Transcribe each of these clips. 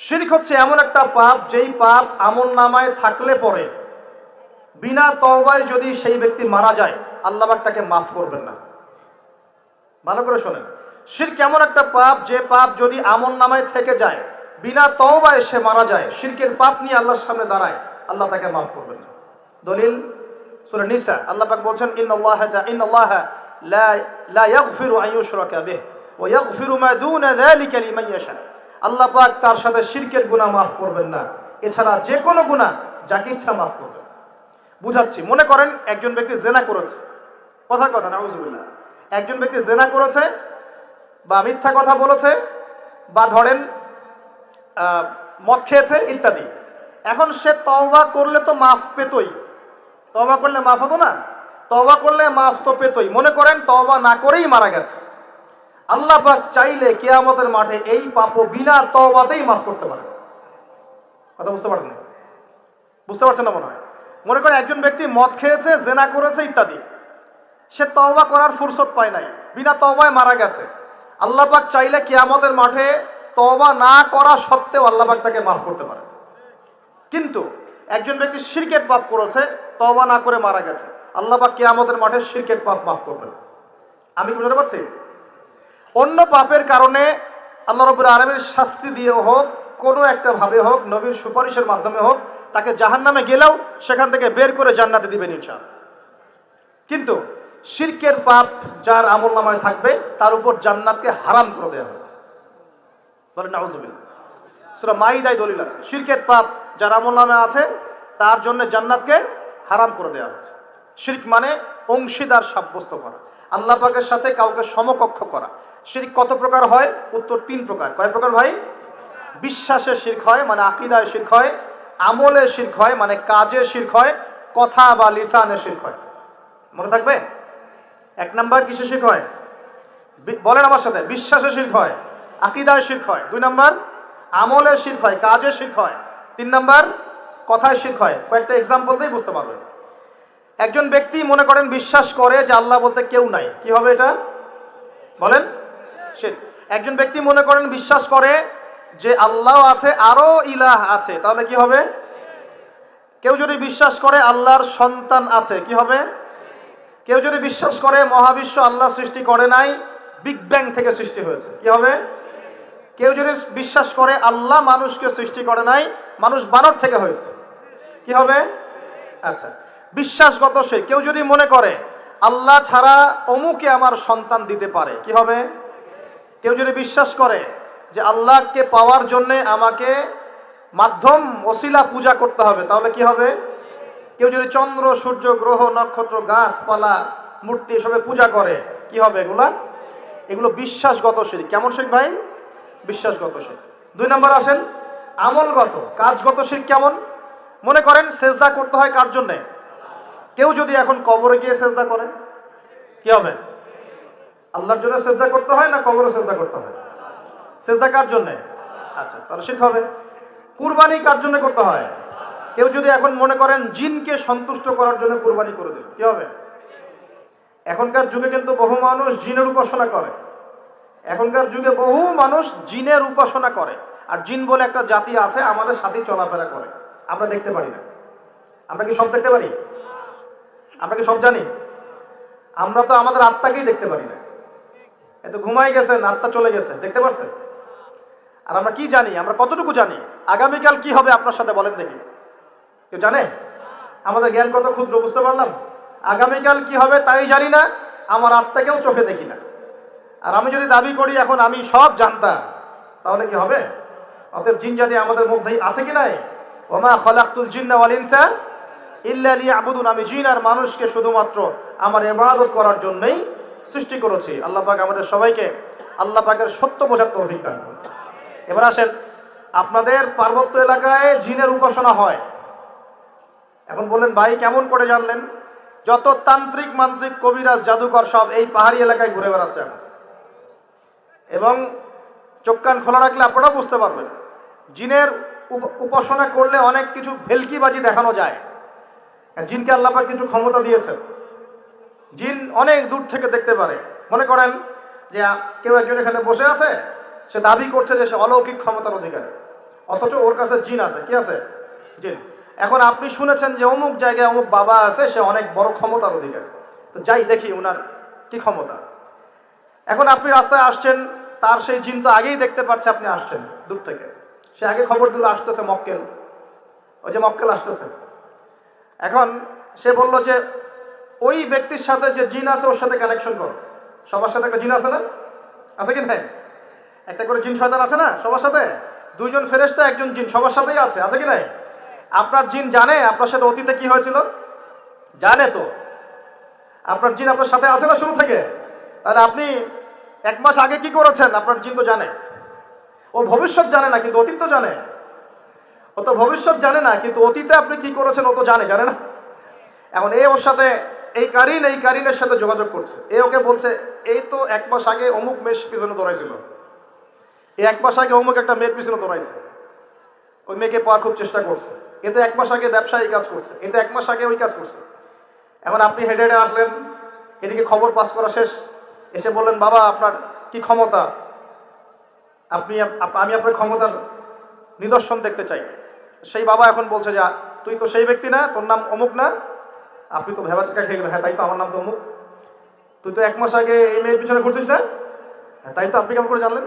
শিরক হচ্ছে এমন একটা পাপ যেই পাপ আমলনামায় থাকলে পরে বিনা তওবায় যদি সেই ব্যক্তি মারা যায় আল্লাহ পাক তাকে মাফ করবেন না। ভালো করে শোনেন, শিরক এমন একটা পাপ যে পাপ যদি আমলনামায় থেকে যায় বিনা তওবায় সে মারা যায়, শিরকের পাপ নিয়ে আল্লাহর সামনে দাঁড়ায়, আল্লাহ তাকে মাফ করবেন না। দলিল সূরা নিসা, আল্লাহ পাক বলেন ইন্নাল্লাহা লা ইয়াগফিরু আন ইউশরাকা বিহি ওয়া ইয়াগফিরু মা দুনা যালিকা লিমান ইয়াশা। আল্লাহ পাক তার সাথে শিরকের গুনাহ মাফ করবেন না, এছাড়া যে কোনো গুনাহ যাকে ইচ্ছা মাফ করবেন। বুঝাচ্ছি, মনে করেন একজন ব্যক্তি জেনা করেছে, কথার কথা নাউযুবিল্লাহ, একজন ব্যক্তি জেনা করেছে বা মিথ্যা কথা বলেছে বা ধরেন মদ খেয়েছে ইত্যাদি। এখন সে তওবা করলে তো মাফ পেতই, তওবা করলে মাফ হতো না? তওবা করলে মাফ তো পেতই। মনে করেন তওবা না করেই মারা গেছে, আল্লাহ পাক চাইলে কিয়ামতের মাঠে এই পাপও বিনা তওবাতেই মাফ করতে পারে। কথা বুঝতে পারেন? বুঝতে পারছেন না মনে হয়। মনে করেন একজন ব্যক্তি মদ খেয়েছে, জেনা করেছে ইত্যাদি, সে তওবা করার ফুরসত পায় নাই, বিনা তওবায় মারা গেছে। আল্লাহ পাক চাইলে কিয়ামতের মাঠে তওবা না করা সত্ত্বেও আল্লাহ পাক তাকে মাফ করতে পারে। কিন্তু একজন ব্যক্তি শিরকের পাপ করেছে, তওবা না করে মারা গেছে, আল্লাহ পাক কিয়ামতের মাঠে শিরকের পাপ মাফ করবেন। আমি কি বুঝতে পারছি? অন্য পাপের কারণে আল্লাহ রাব্বুল আলামিন শাস্তি দিয়ে হোক, কোনো একটা ভাবে হোক, নবীর সুপারিশের মাধ্যমে হোক, তাকে জাহান্নামে গেলেও সেখান থেকে বের করে জান্নাতে দিবেন ইনশাআল্লাহ। কিন্তু শিরকের পাপ যার আমলনামায় থাকবে তার উপর জান্নাতকে হারাম করে দেওয়া হয়েছে। বলেন নাউযুবিল্লাহ। সূরা মাইদায় দলিল আছে, শিরকের পাপ যার আমলনামায় আছে তার জন্য জান্নাতকে হারাম করে দেওয়া হয়েছে। শিরক মানে অংশীদার সাব্যস্ত করা, আল্লাহ পাকের সাথে কাউকে সমকক্ষ করা। শিরক কত প্রকার হয়? উত্তর 3 প্রকার। কয় প্রকার ভাই? বিশ্বাসে শিরক হয়, মানে আকীদায় শিরক হয়, আমলে শিরক হয়, মানে কাজে শিরক হয়, কথা বা লিসানে শিরক হয়। মনে থাকবে? 1 নাম্বার কিসে শিরক হয়? বলেন আমার সাথে। বিশ্বাসে শিরক হয়, আকীদায় শিরক হয়। 2 নাম্বার আমলে শিরক হয়, কাজে শিরক হয়। 3 নাম্বার কথায় শিরক হয়। কয়েকটা এক্সাম্পল দিয়ে বুঝতে পারবেন। একজন ব্যক্তি মনে করেন বিশ্বাস করে যে আল্লাহ বলতে কেউ নাই, কি হবে এটা? বলেন শিরক। একজন ব্যক্তি মনে করেন বিশ্বাস করে যে আল্লাহ আছে, আরো ইলাহ আছে, তাহলে কি হবে? কেউ যদি বিশ্বাস করে আল্লাহর সন্তান আছে, কি হবে? কেউ যদি বিশ্বাস করে মহাবিশ্ব আল্লাহ সৃষ্টি করে নাই, বিগ ব্যাং থেকে সৃষ্টি হয়েছে, কি হবে? কেউ যদি বিশ্বাস করে আল্লাহ মানুষকে সৃষ্টি করে নাই, মানুষ বানর থেকে হয়েছে, কি হবে? আচ্ছা, বিশ্বাসগত শিরক। কেউ যদি মনে করে আল্লাহ ছাড়া অমুকে আমার সন্তান দিতে পারে, কি হবে? কেউ যদি বিশ্বাস করে যে আল্লাহকে পাওয়ার জন্যে আমাকে মাধ্যম ওসিলা পূজা করতে হবে, তাহলে কি হবে? কেউ যদি চন্দ্র, সূর্য, গ্রহ, নক্ষত্র, গাছপালা, মূর্তি এসবে পূজা করে, কি হবে? এগুলো বিশ্বাসগত শিরক। কেমন শিরক ভাই? বিশ্বাসগত শিরক। 2 নাম্বার আসেন আমলগত, কাজগত শিরক। কেমন? মনে করেন সেজদা করতে হয় কার জন্যে? কেউ যদি এখন কবরে গিয়ে সেজদা করে, কি হবে? আল্লাহর জন্য সেজদা করতে হয় না কবরে সেজদা করতে হয়? সেজদা কার জন্যে? আচ্ছা, তাহলে শিরক হবে। কুরবানি কার জন্য করতে হয়? কেউ যদি এখন মনে করেন জিনকে সন্তুষ্ট করার জন্য কুরবানি করে দিল, কি হবে? এখনকার যুগে কিন্তু বহু মানুষ জিনের উপাসনা করে, এখনকার যুগে বহু মানুষ জিনের উপাসনা করে। আর জিন বলে একটা জাতি আছে, আমাদের সাথে চলাফেরা করে, আমরা দেখতে পারি না। আমরা কি সব দেখতে পারি? আমরা কি সব জানি? আমরা তো আমাদের আত্মাকেই দেখতে পারি না। এত ঘুমাই গেছেন, আত্মা চলে গেছে, দেখতে পারছেন? আর আমরা কি জানি? আমরা কতটুকু জানি আগামীকাল কি হবে আপনার সাথে, বলেন দেখি? কেউ জানে? আমাদের জ্ঞান কত ক্ষুদ্র, বুঝতে পারলাম। আগামীকাল কি হবে তাই জানি না, আমার আত্মাকেও চোখে দেখি না। আর আমি যদি দাবি করি এখন আমি সব জানতাম, তাহলে কি হবে? অতএব জিন জাতি আমাদের মধ্যেই আছে কি নাই? ওমা খলাকতুল জিন্না ওয়াল ইনসা ইল্লা লিয়াবুদুন। আমি জিন আর মানুষকে শুধুমাত্র আমার ইবাদত করার জন্যই সৃষ্টি করেছি। আল্লাহ পাক আমাদের সবাইকে আল্লাহ পাকের সত্য বোঝার তৌফিক দান করুন। এবার আসেন, আপনাদের পার্বত্য এলাকায় জিনের উপাসনা হয়। এখন বললেন ভাই কেমন করে জানলেন? যত তান্ত্রিক, মান্ত্রিক, কবিরাজ, জাদুকর সব এই পাহাড়ি এলাকায় ঘুরে বেড়াচ্ছে এখন। এবং চোখ কান খোলা রাখলে আপনারা বুঝতে পারবেন, জিনের উপাসনা করলে অনেক কিছু ভেলকিবাজি দেখানো যায়। জিনকে আল্লাহ পাক কিছু ক্ষমতা দিয়েছেন, জিন অনেক দূর থেকে দেখতে পারে। মনে করেন যে কেউ একজন এখানে বসে আছে, সে দাবি করছে যে সে অলৌকিক ক্ষমতার অধিকারী, অথচ ওর কাছে জিন আছে। কি আছে? জিন। এখন আপনি শুনেছেন যে অমুক জায়গায় অমুক বাবা আছে, সে অনেক বড় ক্ষমতার অধিকারী, তো যাই দেখি ওনার কি ক্ষমতা। এখন আপনি রাস্তায় আসছেন, তার সেই জিন তো আগেই দেখতে পাচ্ছে আপনি আসছেন দূর থেকে, সে আগে খবর দিল আসতেছে মক্কেল, ওই যে মক্কেল আসতেছে। এখন সে বলল যে ওই ব্যক্তির সাথে যে জিন আছে ওর সাথে কানেকশন করো। সবার সাথে একটা জিন আছে না? আছে কি নাই? একটা করে জিন শয়তান আছে না সবার সাথে? দুইজন ফেরেশতা একজন জিন সবার সাথেই আছে, আছে কি নাই? আপনার জিন জানে আপনার সাথে অতীতে কি হয়েছিল? জানে তো। আপনার জিন আপনার সাথে আছে না শুরু থেকে? তাহলে আপনি 1 মাস আগে কি করেছেন আপনার জিন তো জানে। ও ভবিষ্যৎ জানে না কিন্তু অতীত তো জানে। ও তো ভবিষ্যৎ জানে না কিন্তু অতীতে আপনি কি করেছেন ও তো জানে, জানে না? এখন এ ওর সাথে এই কারিনের সাথে যোগাযোগ করছে। এ ওকে বলছে এই তো 1 মাস আগে অমুক মেয়ের পিছনে দৌড়াইছিল, এই 1 মাস আগে অমুক একটা মেয়ের পিছনে দৌড়াইছে, ওই মেয়েকে পাওয়ার খুব চেষ্টা করছে। এ তো 1 মাস আগে ব্যবসায়ী কাজ করছে, এ তো 1 মাস আগে ওই কাজ করছে। এখন আপনি হেঁটে হেঁটে আসলেন, এদিকে খবর পাস করা শেষ, এসে বললেন বাবা আপনার কি ক্ষমতা, আমি আপনার ক্ষমতার নিদর্শন দেখতে চাই। সেই বাবা এখন বলছে যে তুই তো সেই ব্যক্তি না, তোর নাম অমুক না? আপনি তো ভেবাচাকা খেয়ে গেলেন, হ্যাঁ তাই তো, আমার নাম তো অমুক। তুই তো 1 মাস আগে এই মেয়ের পিছনে ঘুরছিস না? হ্যাঁ তাই তো, আপনি কেমন করে জানলেন?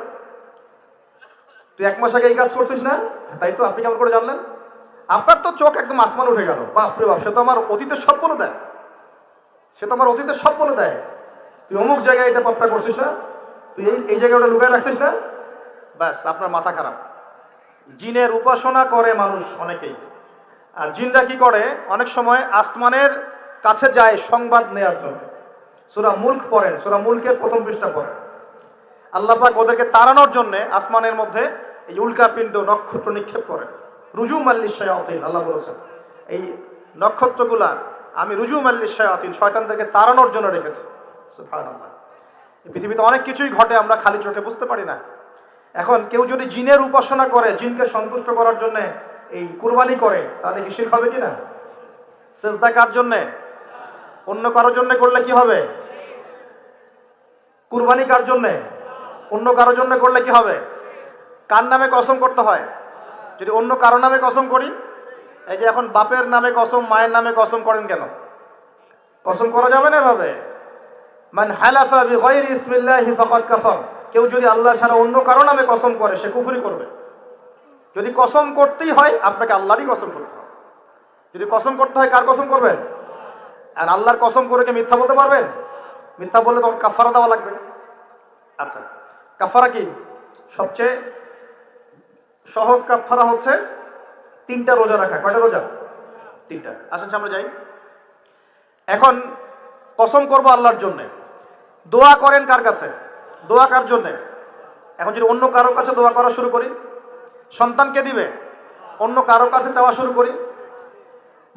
তুই 1 মাস আগে এই কাজ করছিস না? হ্যাঁ তাই তো, আপনি কেমন করে জানলেন? আপনার তো চোখ একদম আসমান উঠে গেল, বাপরে বাপ, সে তো আমার অতীতের সব বলে দেয়, সে তো আমার অতীতের সব বলে দেয়। তুই অমুক জায়গায় এটা পাপটা করছিস না, তুই এই জায়গায় ওটা লুকায় রাখছিস না, ব্যাস আপনার মাথা খারাপ। জিনের উপাসনা করে মানুষ অনেকেই। আর জিনরা কি করে, অনেক সময় আসমানের কাছে যায় সংবাদ নেওয়ার জন্য। সূরা মুলক পড়েন, সূরা মুলকের প্রথম পৃষ্ঠা পড়েন। আল্লাহ পাক ওদেরকে তাড়ানোর জন্য আসমানের মধ্যে এই উল্কাপিণ্ড নক্ষত্র নিক্ষেপ করেন। রুজুম আল্লিশ-শায়াতিন, আল্লাহ বলেছেন এই নক্ষত্রগুলা আমি রুজুম আল্লিশ-শায়াতিন, শয়তানদেরকে তাড়ানোর জন্য রেখেছি। সুবহানাল্লাহ। এই পৃথিবীতে অনেক কিছুই ঘটে আমরা খালি চোখে বুঝতে পারি না। এখন কেউ যদি জিনের উপাসনা করে, জিনকে সন্তুষ্ট করার জন্য এই কুরবানি করে, তাহলে কি শিরক হবে কিনা? সেজদা কার জন্যে? অন্য কারোর জন্য করলে কি হবে? কুরবানি কার জন্যে? অন্য কারোর জন্য করলে কি হবে? কার নামে কসম করতে হয়? যদি অন্য কারো নামে কসম করি, এই যে এখন বাপের নামে কসম, মায়ের নামে কসম করেন কেন? কসম করা যাবে না এভাবে। মান হালাফা বিগাইরি ইসমিল্লাহি ফাকাদ কাফার, কেউ যদি আল্লাহ ছাড়া অন্য কারো নামে কসম করে সে কুফরি করবে। যদি কসম করতেই হয় আপনাকে আল্লাহরই কসম করতে হবে। যদি কসম করতে হয় কার কসম করবেন? আর আল্লাহর কসম করে কি মিথ্যা বলতে পারবেন? মিথ্যা বললে তখন কাফারা দেওয়া লাগবে। আচ্ছা, কাফারা কি? সবচেয়ে সহজ কাফারা হচ্ছে 3টা রোজা রাখা। কয়টা রোজা? 3টা। আসেন সামনে যাই। এখন কসম করব আল্লাহর জন্য, দোয়া করেন কার কাছে? দোয়া কার জন্যে? এখন যদি অন্য কারোর কাছে দোয়া করা শুরু করি, সন্তানকে দিবে, অন্য কারোর কাছে চাওয়া শুরু করি,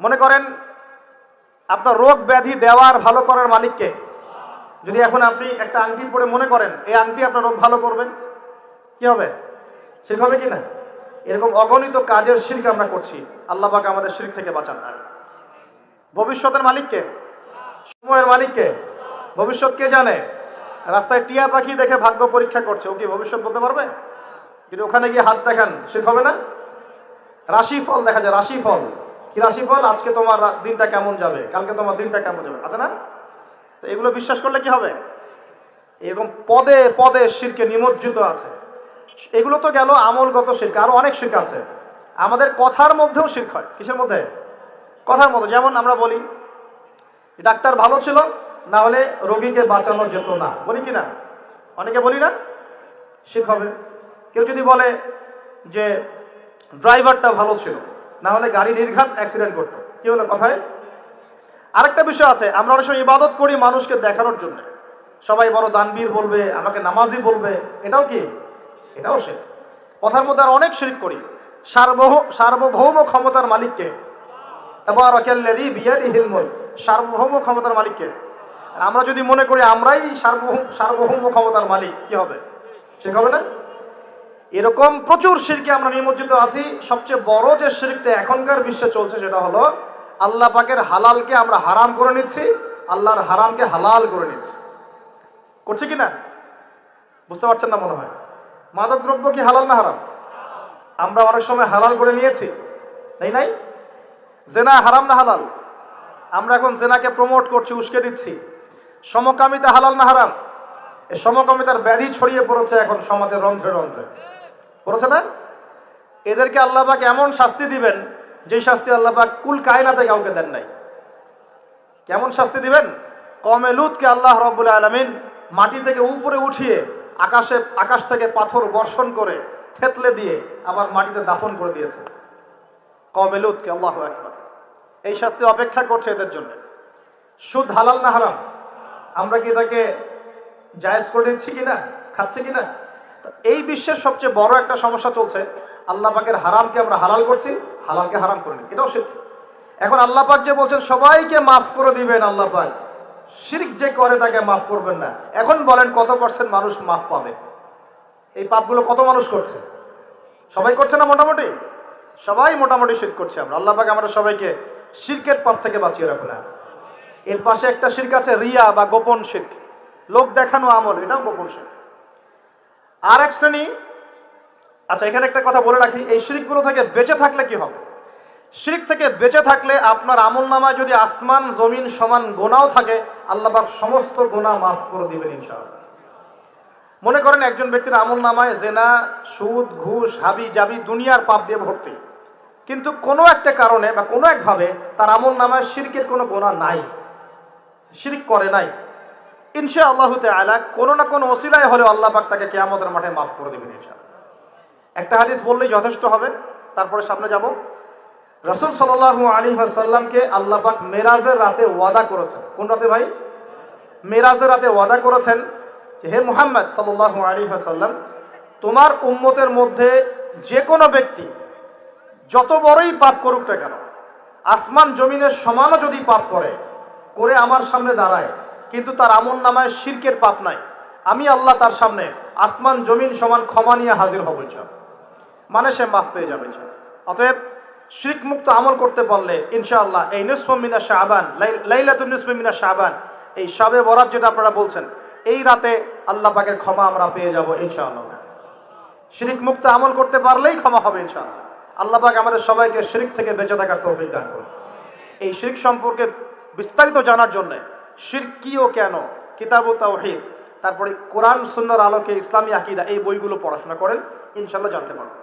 মনে করেন আপনার রোগ ব্যাধি দেওয়ার ভালো করার মালিককে। যদি এখন আপনি একটা আংটি পরে মনে করেন এই আংটি আপনার রোগ ভালো করবে, কি হবে? শিরক হবে কি না? এরকম অগণিত কাজের শিরক আমরা করছি। আল্লাহ পাক আমাদের শিরক থেকে বাঁচান। ভবিষ্যতের মালিককে? সময়ের মালিককে? ভবিষ্যৎ কে জানে? রাস্তায় টিয়া পাখি দেখে ভাগ্য পরীক্ষা করছে, ও কি ভবিষ্যৎ বলতে পারবে? কিন্তু ওখানে গিয়ে হাত দেখান, শিরক হবে না? রাশিফল দেখা যায়, রাশিফল কি? রাশিফল, আজকে তোমার দিনটা কেমন যাবে, কালকে তোমার দিনটা কেমন যাবে, আছে না? তো এগুলো বিশ্বাস করলে কি হবে? এরকম পদে পদে শিরকে নিমজ্জিত আছে। এগুলো তো গেল আমলগত শিরক, আরো অনেক শিরক আছে। আমাদের কথার মধ্যেও শিরক হয়। কিসের মধ্যে? কথার মধ্যে। যেমন আমরা বলি ডাক্তার ভালো ছিল, না হলে রোগীকে বাঁচানো যেত না, বলি কি না? অনেকে বলি না? শিরক হবে। কেউ যদি বলে যে ড্রাইভারটা ভালো ছিল, না হলে গাড়ি নির্ঘাত অ্যাক্সিডেন্ট করতো, কি হলো কথায়? আরেকটা বিষয় আছে, আমরা অনেক সময় ইবাদত করি মানুষকে দেখানোর জন্য। সবাই বড় দানবীর বলবে, আমাকে নামাজি বলবে, এটাও কি? এটাও শিরক। কথার মধ্যে আর অনেক শিরক করি। সার্বভৌম ক্ষমতার মালিককে, তাবারাকাল্লাযী বিয়াদিহিল মুলক, সার্বভৌম ক্ষমতার মালিককে। আর আমরা যদি মনে করি আমরাই সার্বভৌম ক্ষমতার মালিক, কি হবে? শিরক হবে না? এরকম প্রচুর শিরকে আমরা নিমজ্জিত আছি। সবচেয়ে বড় যে শিরকটা এখনকার বিশ্বে চলছে সেটা হলো আল্লাহ পাকের হালালকে আমরা হারাম করে নিচ্ছি, আল্লাহর হারামকে হালাল করে নিচ্ছি। করছে কি না? বুঝতে পারছেন না মনে হয়। মাদক দ্রব্য কি হালাল না হারাম? আমরা অনেক সময় হালাল করে নিয়েছি, তাই নাই? জেনা হারাম না হালাল? আমরা এখন জেনাকে প্রমোট করছি, উস্কে দিচ্ছি। সমকামিতা হালাল না হারাম? এই সমকামিতার ব্যাধি ছড়িয়ে পড়েছে এখন সমাজের রন্ধ্রে রন্ধ্রে, পড়েছে না? এদেরকে আল্লাহ পাক এমন শাস্তি দিবেন যে শাস্তি আল্লাহ পাক কুল কায়নাতে কাউকে দেন নাই। কেমন শাস্তি দিবেন? কওমে লূতকে আল্লাহ রাব্বুল আলামিন মাটি থেকে উপরে উঠিয়ে আকাশ থেকে পাথর বর্ষণ করে থেতলে দিয়ে আবার মাটিতে দাফন করে দিয়েছে কওমে লূতকে। আল্লাহু আকবার। এই শাস্তি অপেক্ষা করছে এদের জন্য। সুদ হালাল না হারাম? আমরা কি এটাকে জায়েজ করে দিচ্ছি কিনা, খাচ্ছি কিনা? এই বিশ্বের সবচেয়ে বড় একটা সমস্যা চলছে, আল্লাহ পাকের হারামকে আমরা হালাল করছি, হালালকে হারাম করে নিচ্ছি। এটাও শিরক। এখন আল্লাহ পাক যে বলছেন সবাইকে মাফ করে দিবেন, আল্লাহ পাক শিরক যে করে তাকে মাফ করবেন না। এখন বলেন কত পার্সেন্ট মানুষ মাফ পাবে? এই পাপগুলো কত মানুষ করছে? সবাই করছে না? মোটামুটি সবাই মোটামুটি শিরক করছে। আমরা আল্লাহ পাক আমরা সবাইকে শিরকের পাপ থেকে বাঁচিয়ে রাখুন। এর পাশে একটা শিরক আছে রিয়া বা গোপন শিরক, লোক দেখানো আমল, এটাও গোপন শিরক। আর এক শ্রেণী। আচ্ছা, এখানে একটা কথা বলে রাখি, এই শিরকগুলো থেকে বেঁচে থাকলে কি হবে? শিরক থেকে বেঁচে থাকলে আপনার আমলনামায় যদি আসমান জমিন সমান গোনাও থাকে, আল্লাহ পাক সমস্ত গোনা মাফ করে দিবেন ইনশাআল্লাহ। মনে করেন একজন ব্যক্তির আমলনামায় জেনা, সুদ, ঘুষ, হাবি জাবি দুনিয়ার পাপ দিয়ে ভর্তি, কিন্তু কোনো একটা কারণে বা কোনো একভাবে তার আমলনামায় শিরকের কোনো গোনা নাই, শিরক করে নাই, ইনশাআল্লাহু তাআলা কোনো না কোনো ওসিলায় হলেও আল্লাহ পাক তাকে কিয়ামতের মাঠে মাফ করে দিবেন ইনশাআল্লাহ। একটা হাদিস বললেই যথেষ্ট হবে, তারপরে সামনে যাব। রাসূল সাল্লাল্লাহু আলাইহি ওয়াসাল্লামকে আল্লাহ পাক মেরাজের রাতে ওয়াদা করেছেন। কোন রাতে ভাই? মেরাজের রাতে ওয়াদা করেছেন যে হে মুহাম্মদ সাল্লাল্লাহু আলাইহি ওয়াসাল্লাম, তোমার উম্মতের মধ্যে যে কোনো ব্যক্তি যত বড়ই পাপ করুক না কেন, আসমান জমিনের সমানও যদি পাপ করে আমার সামনে দাঁড়ায়, কিন্তু তার আমলনামায় শিরকের পাপ নাই, আমি আল্লাহ তার সামনে আসমান জমিন সমান ক্ষমা নিয়ে হাজির হব ইনশাআল্লাহ। মানে সে মাফ পেয়ে যাবে ইনশাআল্লাহ। অতএব শিরক মুক্ত আমল করতে পারলে ইনশাআল্লাহ এই নিসফ মিনা শাবান, লাইলাতুন নিসফ মিনা শাবান, এই শবে বরাত যেটা আপনারা বলছেন, এই রাতে আল্লাহ পাকের ক্ষমা আমরা পেয়ে যাব ইনশাআল্লাহ। শিরক মুক্ত আমল করতে পারলেই ক্ষমা হবে ইনশাআল্লাহ। আল্লাহ পাক আমাদের সবাইকে শিরক থেকে বেঁচে থাকার তৌফিক দান করুন। এই শিরক সম্পর্কে বিস্তারিত জানার জন্য শিরক কি ও কেন, কিতাবুত তাওহীদ, তারপরে কোরআন সুন্নাহর আলোকে ইসলামী আকীদা, এই বইগুলো পড়াশোনা করেন, ইনশাআল্লাহ জানতে পারবেন।